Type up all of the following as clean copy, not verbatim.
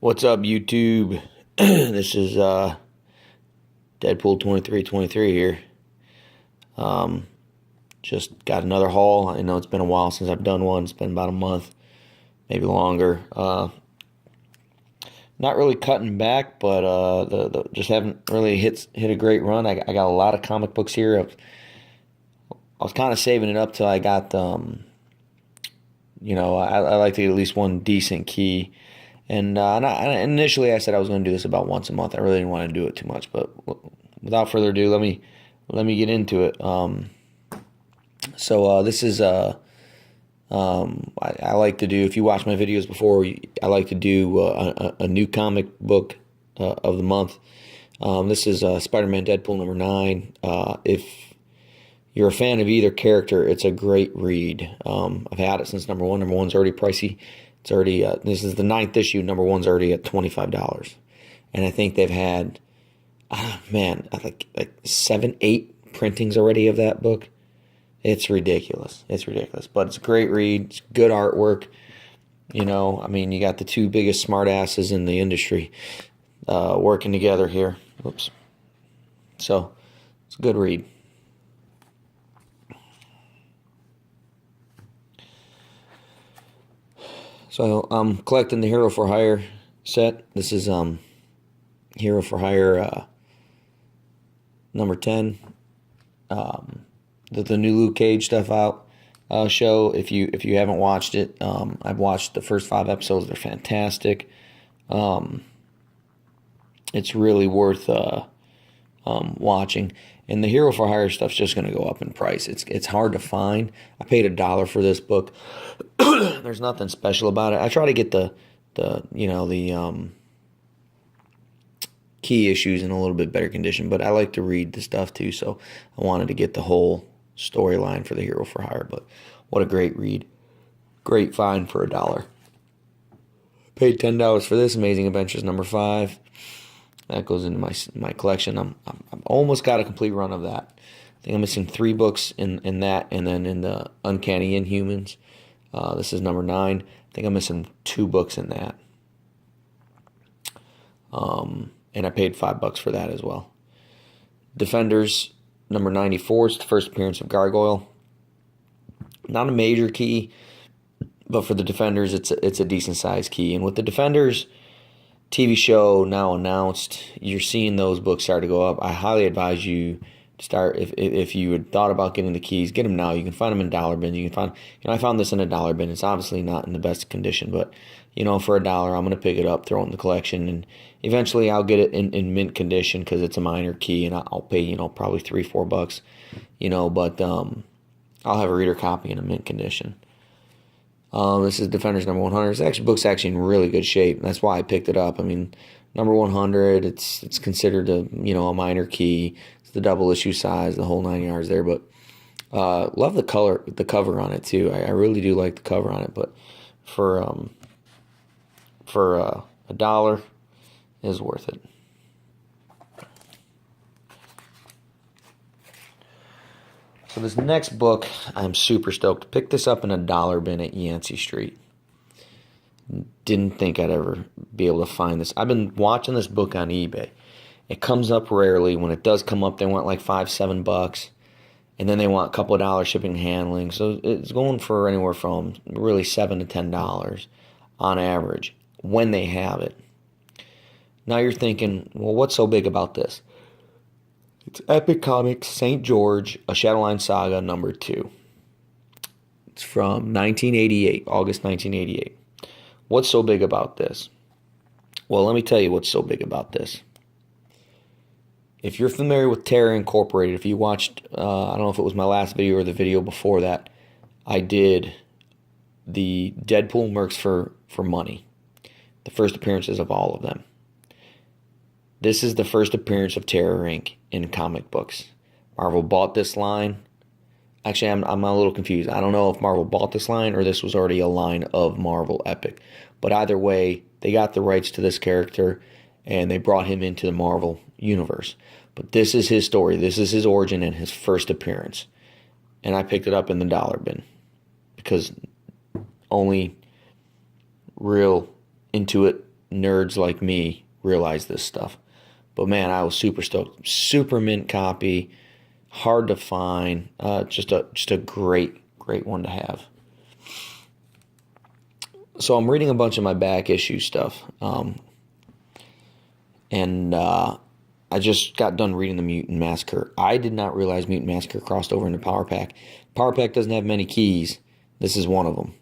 What's up, YouTube? This is Deadpool 2323 here. Just got another haul. I know it's been a while since I've done one. It's been about a month, maybe longer. Not really cutting back, but just haven't really hit a great run. I got a lot of comic books here. I was kind of saving it up till I got I like to get at least one decent key. And initially I said I was going to do this about once a month. I really didn't want to do it too much, but without further ado, let me get into it. This is I like to do. If you watch my videos before, I like to do a new comic book of the month. This is Spider-Man Deadpool number 9. If you're a fan of either character, it's a great read. I've had it since number 1. Number 1's already pricey. It's already this is the 9th issue. Number 1's already at $25, and I think they've had, like 7, 8 printings already of that book. It's ridiculous. It's ridiculous, but it's a great read. It's good artwork. You got the two biggest smartasses in the industry working together here. Whoops. So it's a good read. So I'm collecting the Hero for Hire set. This is Hero for Hire number 10. The new Luke Cage stuff out show. If you haven't watched it, I've watched the first 5 episodes. They're fantastic. It's really worth watching. And the Hero for Hire stuff's just going to go up in price. It's hard to find. I paid $1 for this book. There's nothing special about it. I try to get the key issues in a little bit better condition, but I like to read the stuff too, so I wanted to get the whole storyline for the Hero for Hire. But what a great read. Great find for $1. Paid $10 for this, Amazing Adventures number 5. That goes into my collection. I'm almost got a complete run of that. I think I'm missing 3 books in that, and then in the Uncanny Inhumans. This is number 9. I think I'm missing 2 books in that. And I paid $5 for that as well. Defenders number 94 is the first appearance of Gargoyle. Not a major key, but for the Defenders, it's a decent sized key. And with the Defenders TV show now announced, you're seeing those books start to go up. I highly advise you to start, if you had thought about getting the keys, get them now. You can find them in dollar bins. You can find, I found this in a dollar bin. It's obviously not in the best condition, but for $1, I'm going to pick it up, throw it in the collection, and eventually I'll get it in mint condition because it's a minor key, and I'll pay probably $3-4, but I'll have a reader copy in a mint condition. This is Defenders number 100. This book's actually in really good shape. That's why I picked it up. Number 100. It's considered a minor key. It's the double issue size, the whole 9 yards there. But love the cover on it too. I really do like the cover on it. But for $1, is worth it. So this next book, I'm super stoked. Picked this up in a dollar bin at Yancey Street. Didn't think I'd ever be able to find this. I've been watching this book on eBay. It comes up rarely. When it does come up, they want like $5-7, and then they want a couple of dollars shipping and handling. So it's going for anywhere from really $7 to $10 on average when they have it. Now you're thinking, well, what's so big about this? It's Epic Comics St. George, A Shadowline Saga number 2. It's from 1988, August 1988. What's so big about this? Well, let me tell you what's so big about this. If you're familiar with Terror Incorporated, if you watched, I don't know if it was my last video or the video before that, I did the Deadpool Mercs for money. The first appearances of all of them. This is the first appearance of Terror Inc. in comic books. Marvel bought this line. Actually, I'm a little confused. I don't know if Marvel bought this line or this was already a line of Marvel Epic. But either way, they got the rights to this character and they brought him into the Marvel universe. But this is his story. This is his origin and his first appearance. And I picked it up in the dollar bin because only real into it nerds like me realize this stuff. But man, I was super stoked. Super mint copy, hard to find. Just a great one to have. So I'm reading a bunch of my back issue stuff, and I just got done reading the Mutant Massacre. I did not realize Mutant Massacre crossed over into Power Pack. Power Pack doesn't have many keys. This is one of them.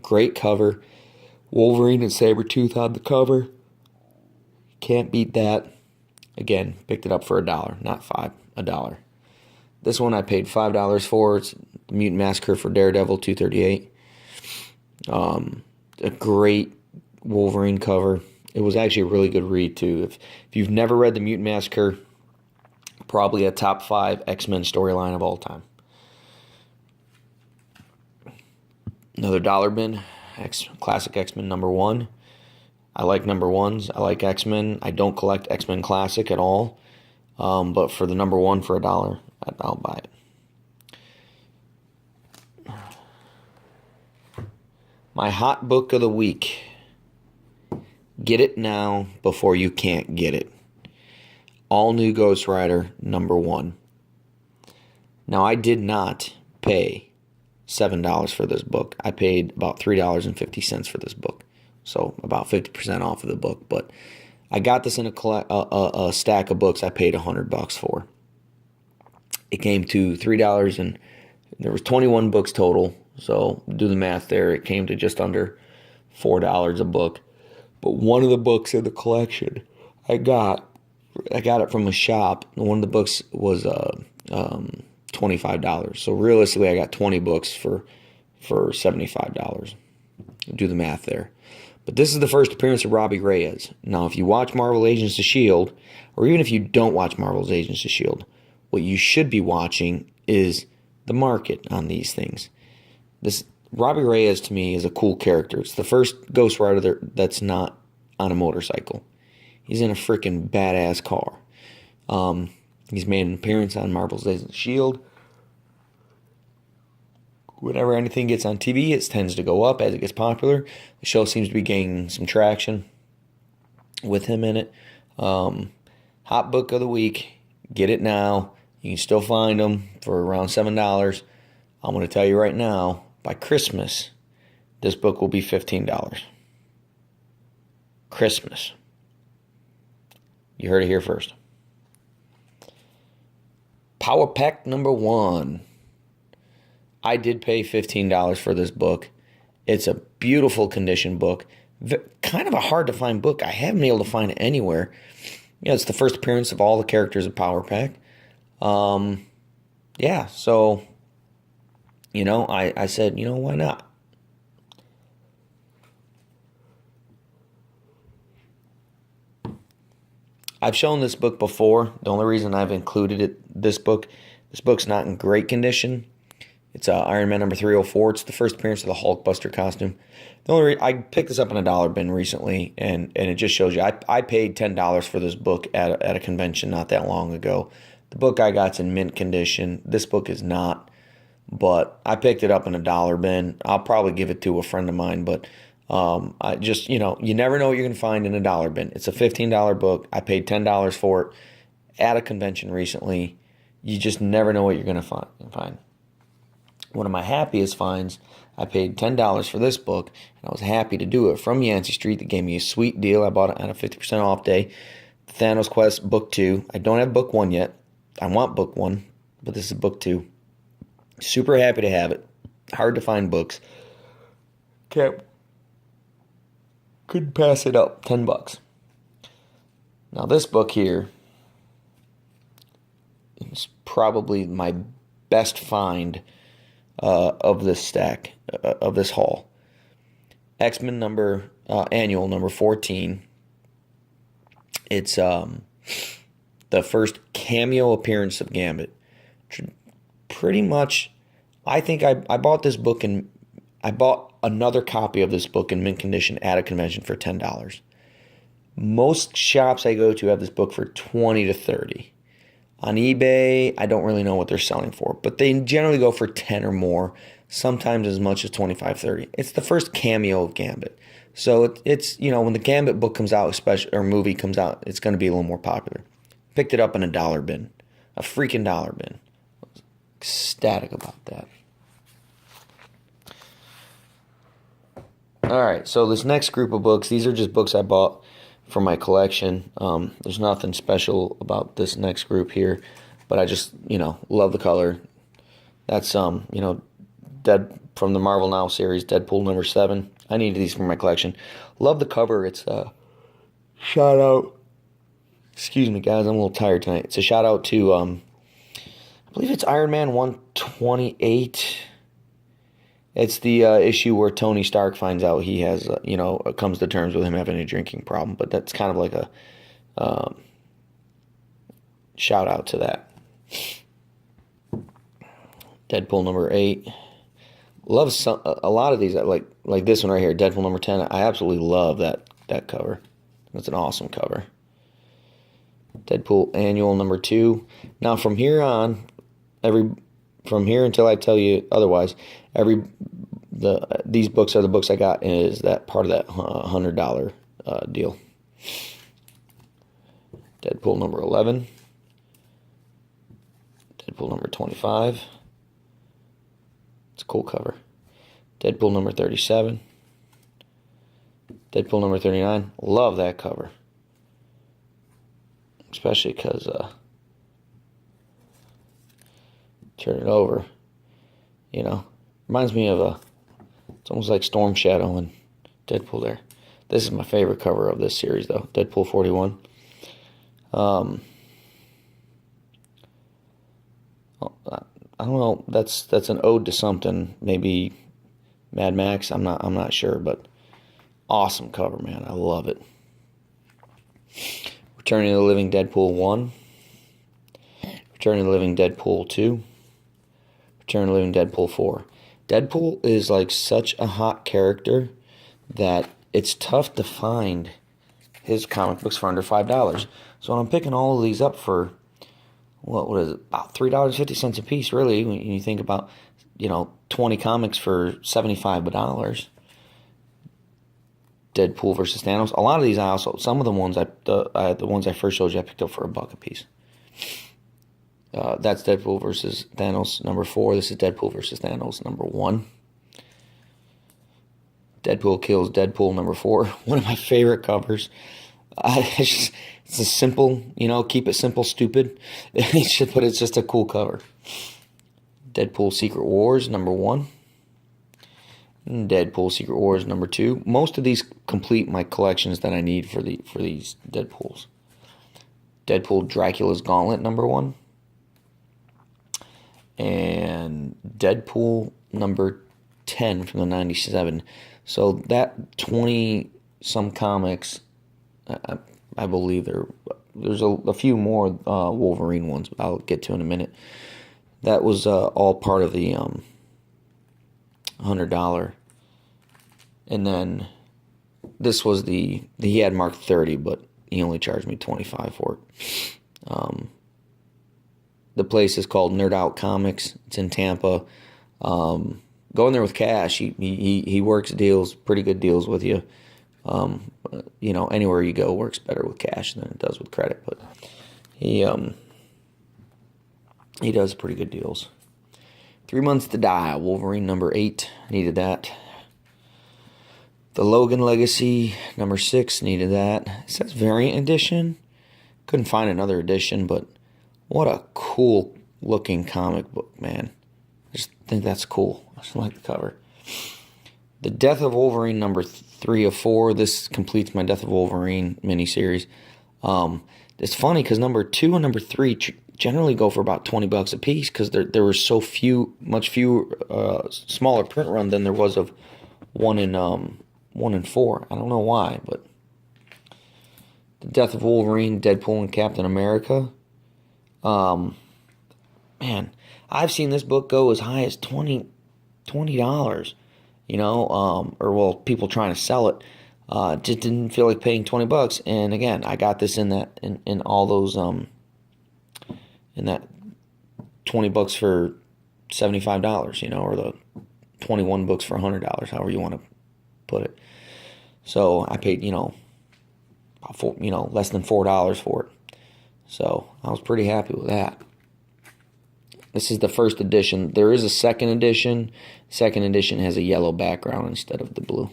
Great cover. Wolverine and Sabretooth on the cover. Can't beat that. Again, picked it up for $1, not $5, $1. This one I paid $5 for. It's the Mutant Massacre for Daredevil 238. A great Wolverine cover. It was actually a really good read too. If you've never read the Mutant Massacre, probably a top 5 X-Men storyline of all time. Another dollar bin, Classic X-Men #1. I like #1s. I like X-Men. I don't collect X-Men Classic at all. But for the #1 for $1, I'll buy it. My hot book of the week. Get it now before you can't get it. All new Ghost Rider #1. Now, I did not pay $7 for this book. I paid about $3.50 for this book. So about 50% off of the book. But I got this in a stack of books I paid $100 for. It came to $3 and there was 21 books total. So do the math there. It came to just under $4 a book. But one of the books in the collection I got it from a shop. One of the books was $25. So realistically, I got 20 books for $75. Do the math there. But this is the first appearance of Robbie Reyes. Now, if you watch Marvel Agents of S.H.I.E.L.D., or even if you don't watch Marvel's Agents of S.H.I.E.L.D., what you should be watching is the market on these things. This Robbie Reyes, to me, is a cool character. It's the first Ghost Rider that's not on a motorcycle. He's in a freaking badass car. He's made an appearance on Marvel's Agents of S.H.I.E.L.D. Whenever anything gets on TV, it tends to go up as it gets popular. The show seems to be gaining some traction with him in it. Hot book of the week. Get it now. You can still find them for around $7. I'm going to tell you right now, by Christmas, this book will be $15. Christmas. You heard it here first. Power Pack #1. I did pay $15 for this book. It's a beautiful condition book. Kind of a hard to find book. I haven't been able to find it anywhere. Yeah, it's the first appearance of all the characters of Power Pack. Yeah, so, I said, why not? I've shown this book before. The only reason I've included this book's not in great condition. It's Iron Man #304. It's the first appearance of the Hulkbuster costume. I picked this up in a dollar bin recently, and it just shows you. I paid $10 for this book at a convention not that long ago. The book I got's in mint condition. This book is not, but I picked it up in a dollar bin. I'll probably give it to a friend of mine, but I just, you never know what you're going to find in a dollar bin. It's a $15 book. I paid $10 for it at a convention recently. You just never know what you're going to find. One of my happiest finds, I paid $10 for this book, and I was happy to do it from Yancey Street. They gave me a sweet deal. I bought it on a 50% off day. Thanos Quest Book 2. I don't have Book 1 yet. I want Book 1, but this is Book 2. Super happy to have it. Hard to find books. Couldn't pass it up. $10. Now this book here is probably my best find of this stack, of this haul. X-Men annual number 14. It's the first cameo appearance of Gambit. Pretty much, I think I bought this book and I bought another copy of this book in mint condition at a convention for $10. Most shops I go to have this book for $20 to $30. On eBay, I don't really know what they're selling for, but they generally go for 10 or more, sometimes as much as 25, 30. It's the first cameo of Gambit. So it's when the Gambit book comes out, especially, or movie comes out, it's going to be a little more popular. Picked it up in a dollar bin. A freaking dollar bin. I was ecstatic about that. Alright, so this next group of books, these are just books I bought for my collection. There's nothing special about this next group here, but I just, love the color. That's, Dead from the Marvel Now series, Deadpool number 7. I needed these for my collection. Love the cover. It's a shout out. Excuse me, guys. I'm a little tired tonight. It's a shout out to, I believe it's Iron Man 128. It's the issue where Tony Stark finds out he has, comes to terms with him having a drinking problem. But that's kind of like a shout out to that. Deadpool number 8. Love a lot of these, like this one right here, Deadpool number 10. I absolutely love that cover. That's an awesome cover. Deadpool Annual number 2. Now from here on, from here until I tell you otherwise, these books are the books I got is that part of that $100 deal. Deadpool number 11. Deadpool number 25. It's a cool cover. Deadpool number 37. Deadpool number 39. Love that cover. Especially because, turn it over, reminds me of it's almost like Storm Shadow and Deadpool there. This is my favorite cover of this series, though. Deadpool 41. I don't know. That's an ode to something. Maybe Mad Max. I'm not sure, but awesome cover, man. I love it. Returning of the Living Deadpool 1. Returning of the Living Deadpool 2. Return of the Living Deadpool 4. Deadpool is like such a hot character that it's tough to find his comic books for under $5. So when I'm picking all of these up for, what is it, about $3.50 a piece, really, when you think about, 20 comics for $75. Deadpool versus Thanos. A lot of these some of the ones the ones I first showed you, I picked up for $1 a piece. That's Deadpool versus Thanos number 4. This is Deadpool versus Thanos number 1. Deadpool kills Deadpool number 4. One of my favorite covers. It's a simple, keep it simple, stupid. But it's just a cool cover. Deadpool Secret Wars number 1. Deadpool Secret Wars number 2. Most of these complete my collections that I need for these Deadpools. Deadpool Dracula's Gauntlet number 1. And Deadpool number 10 from the 97. So that 20-some comics, I believe there's a few more Wolverine ones I'll get to in a minute. That was all part of the $100. And then this was he had marked 30, but he only charged me 25 for it. The place is called Nerd Out Comics. It's in Tampa. Go in there with cash. He works deals, pretty good deals with you. Anywhere you go works better with cash than it does with credit. But he does pretty good deals. 3 Months to Die, Wolverine number 8. Needed that. The Logan Legacy number 6. Needed that. It says variant edition. Couldn't find another edition, but what a cool looking comic book, man. I just think that's cool. I just like the cover. The Death of Wolverine number 3 of 4. This completes my Death of Wolverine miniseries. It's funny because number 2 and number 3 generally go for about $20 a piece because there were much fewer smaller print run than there was of 1 and 4. I don't know why, but The Death of Wolverine, Deadpool, and Captain America. Man, I've seen this book go as high as $20, people trying to sell it. Just didn't feel like paying $20. And again, I got this in all those and that $20 for $75, or the 21 books for $100, however you want to put it. So I paid, less than $4 for it. So I was pretty happy with that. This is the first edition. There is a second edition. Second edition has a yellow background instead of the blue.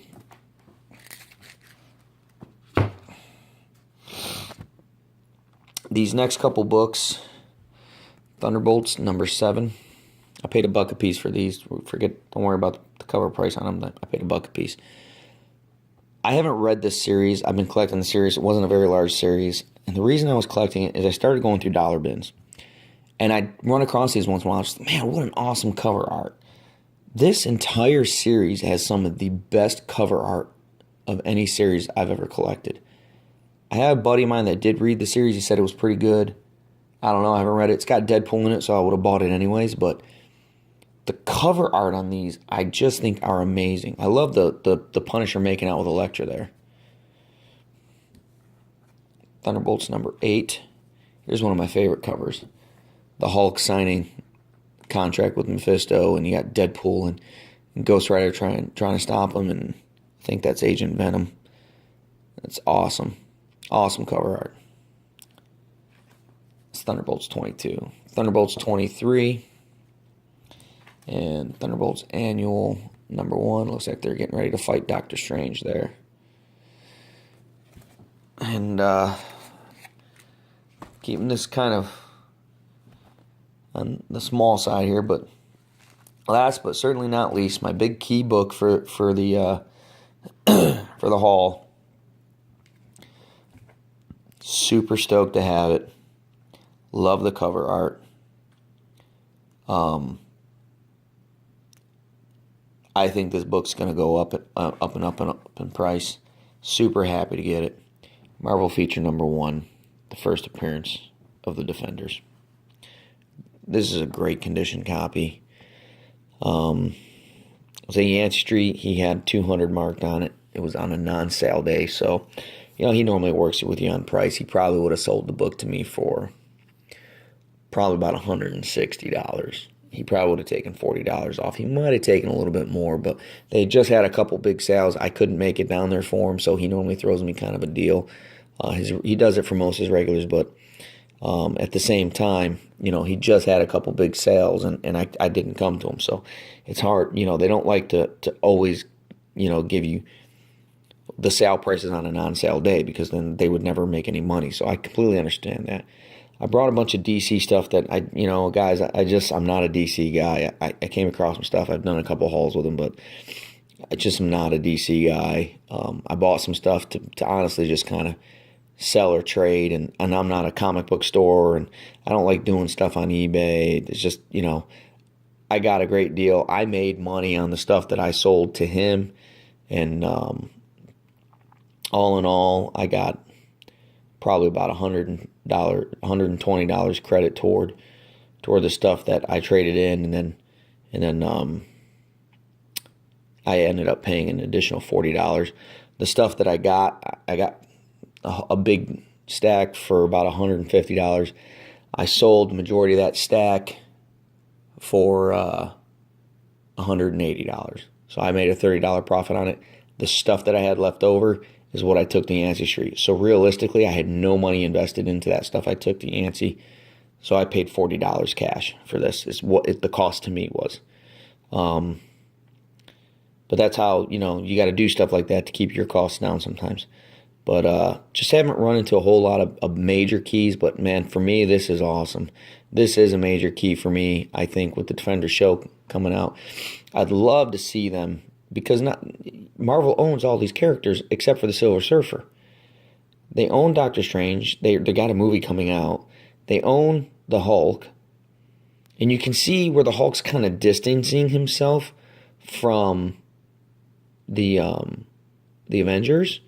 These next couple books, Thunderbolts number 7. I paid $1 a piece for these. Don't worry about the cover price on them. I paid $1 a piece. I haven't read this series. I've been collecting the series. It wasn't a very large series. And the reason I was collecting it is I started going through dollar bins. And I'd run across these once in a while. I was like, man, what an awesome cover art. This entire series has some of the best cover art of any series I've ever collected. I have a buddy of mine that did read the series. He said it was pretty good. I don't know. I haven't read it. It's got Deadpool in it, so I would have bought it anyways. But the cover art on these, I just think are amazing. I love the Punisher making out with Elektra there. Thunderbolts number 8. Here's one of my favorite covers. The Hulk signing contract with Mephisto, and you got Deadpool and Ghost Rider trying to stop him, and I think that's Agent Venom. That's awesome. Awesome cover art. It's Thunderbolts 22. Thunderbolts 23. And Thunderbolts Annual number 1. Looks like they're getting ready to fight Doctor Strange there. And keeping this kind of on the small side here, but last but certainly not least, my big key book for the for the haul. Super stoked to have it. Love the cover art. I think this book's going to go up and up in price. Super happy to get it. Marvel feature number 1, the first appearance of the Defenders. This is a great condition copy. It was at Yancey Street. He had 200 marked on it. It was on a non-sale day, so he normally works with you on price. He probably would have sold the book to me for probably about $160. He probably would have taken $40 off. He might have taken a little bit more, but they just had a couple big sales. I couldn't make it down there for him, so he normally throws me kind of a deal. He does it for most of his regulars, but at the same time, he just had a couple big sales, and I didn't come to him. So it's hard. They don't like to always, give you the sale prices on a non-sale day, because then they would never make any money. So I completely understand that. I brought a bunch of DC stuff that guys, I'm not a DC guy. I came across some stuff. I've done a couple hauls with them, but I just am not a DC guy. I bought some stuff to honestly just kind of sell or trade, and I'm not a comic book store, and I don't like doing stuff on eBay. It's just, I got a great deal. I made money on the stuff that I sold to him, and all in all, I got probably about $120 credit toward the stuff that I traded in, and then I ended up paying an additional $40. The stuff that I got a big stack for about $150. I sold the majority of that stack for $180. So I made a $30 profit on it. The stuff that I had left over is what I took to Yancey Street. So realistically, I had no money invested into that stuff I took to Yancey. So I paid $40 cash for this. Is what the cost to me was. But that's how, you got to do stuff like that to keep your costs down sometimes. But just haven't run into a whole lot of major keys. But, man, for me, this is awesome. This is a major key for me, I think, with the Defender show coming out. I'd love to see them, because Marvel owns all these characters except for the Silver Surfer. They own Doctor Strange. They got a movie coming out. They own the Hulk. And you can see where the Hulk's kind of distancing himself from the Avengers.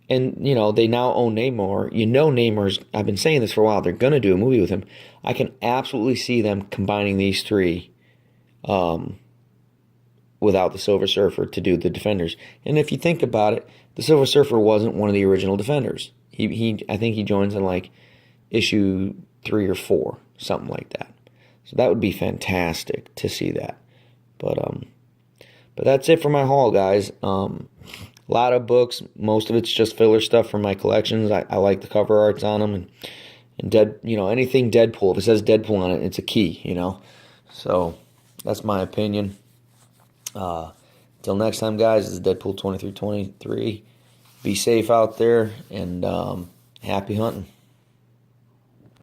And, they now own Namor. Namor's, I've been saying this for a while, they're going to do a movie with him. I can absolutely see them combining these three without the Silver Surfer to do the Defenders. And if you think about it, the Silver Surfer wasn't one of the original Defenders. I think he joins in issue 3 or 4, something like that. So that would be fantastic to see that. But that's it for my haul, guys. A lot of books. Most of it's just filler stuff from my collections. I like the cover arts on them, and anything Deadpool. If it says Deadpool on it, it's a key, So that's my opinion. Till next time, guys, this is Deadpool 2323. Be safe out there, and happy hunting.